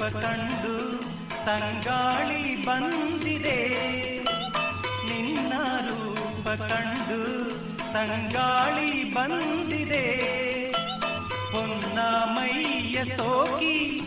ಕಂಡು ತಂಗಾಳಿ ಬಂದಿದೆ, ನಿನ್ನ ರೂಪ ಕಂಡು ತಂಗಾಳಿ ಬಂದಿದೆ. ಹೊನ್ನ ಮೈಯ ಸೋಕಿ